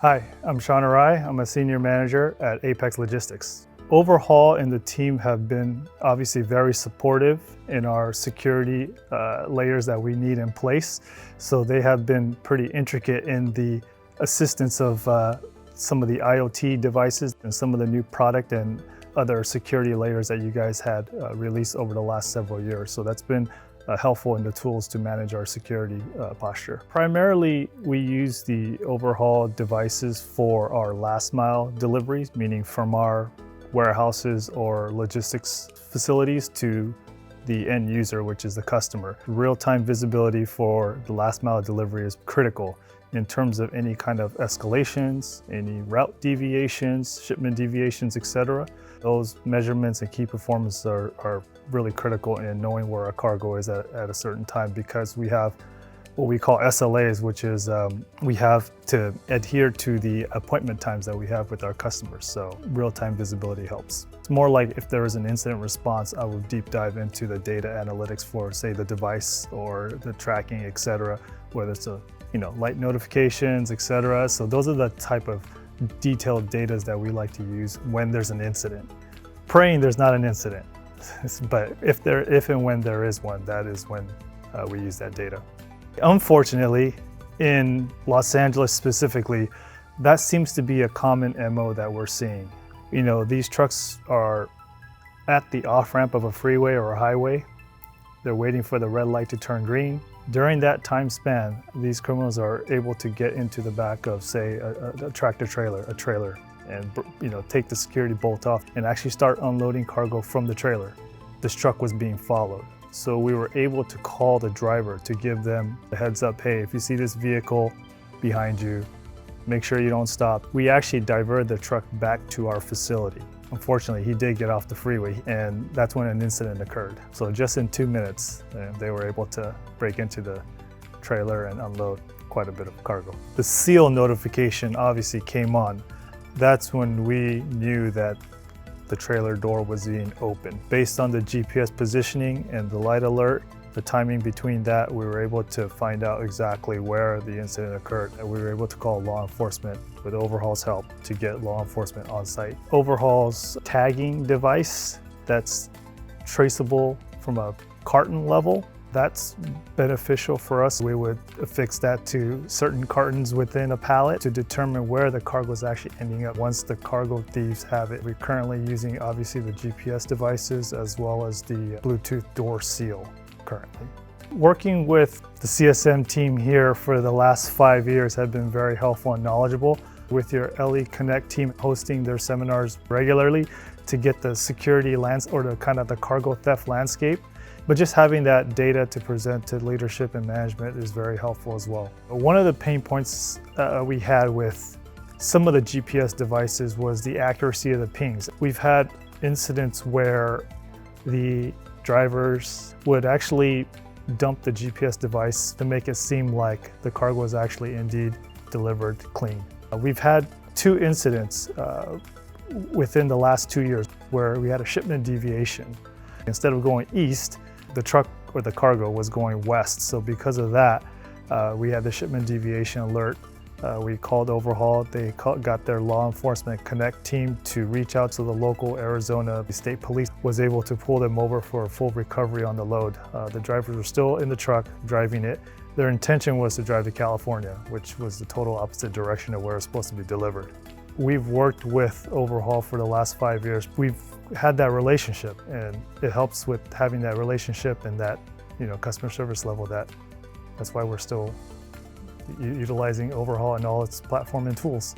Hi, I'm Sean Arai. I'm a senior manager at Apex Logistics. Overhaul and the team have been obviously very supportive in our security layers that we need in place. So they have been pretty intricate in the assistance of some of the IoT devices and some of the new product and other security layers that you guys had released over the last several years. So that's been helpful in the tools to manage our security posture. Primarily, we use the overhaul devices for our last mile deliveries, meaning from our warehouses or logistics facilities to the end user, which is the customer. Real-time visibility for the last mile delivery is critical in terms of any kind of escalations, any route deviations, shipment deviations, etc. Those measurements and key performance are really critical in knowing where a cargo is at a certain time, because we have what we call SLAs, which is we have to adhere to the appointment times that we have with our customers. So real-time visibility helps. It's more like if there is an incident response, I will deep dive into the data analytics for, say, the device or the tracking, etc., whether it's light notifications, etc. So those are the type of detailed data that we like to use when there's an incident. Praying there's not an incident, but if and when there is one, that is when we use that data. Unfortunately, in Los Angeles specifically, that seems to be a common MO that we're seeing. These trucks are at the off-ramp of a freeway or a highway. They're waiting for the red light to turn green. During that time span, these criminals are able to get into the back of, say, a tractor trailer, and take the security bolt off and actually start unloading cargo from the trailer. This truck was being followed. So we were able to call the driver to give them a heads up, hey, if you see this vehicle behind you, make sure you don't stop. We actually diverted the truck back to our facility. Unfortunately, he did get off the freeway, and that's when an incident occurred. So just in 2 minutes, they were able to break into the trailer and unload quite a bit of cargo. The seal notification obviously came on. That's when we knew that the trailer door was being opened. Based on the GPS positioning and the light alert, the timing between that, we were able to find out exactly where the incident occurred, and we were able to call law enforcement with Overhaul's help to get law enforcement on site. Overhaul's tagging device that's traceable from a carton level, that's beneficial for us. We would affix that to certain cartons within a pallet to determine where the cargo is actually ending up once the cargo thieves have it. We're currently using obviously the GPS devices as well as the Bluetooth door seal currently. Working with the CSM team here for the last 5 years have been very helpful and knowledgeable, with your LE Connect team hosting their seminars regularly to get the security or the kind of the cargo theft landscape. But just having that data to present to leadership and management is very helpful as well. One of the pain points we had with some of the GPS devices was the accuracy of the pings. We've had incidents where the drivers would actually dump the GPS device to make it seem like the cargo was actually indeed delivered clean. We've had 2 incidents within the last 2 years where we had a shipment deviation. Instead of going east, the truck or the cargo was going west. So because of that, we had the shipment deviation alert. We called Overhaul. They got their law enforcement Connect team to reach out to the local Arizona State Police, was able to pull them over for a full recovery on the load. The drivers were still in the truck driving it. Their intention was to drive to California, which was the total opposite direction of where it was supposed to be delivered. We've worked with Overhaul for the last 5 years. We've had that relationship, and it helps with having that relationship and that customer service level. That's why we're still utilizing Overhaul and all its platform and tools.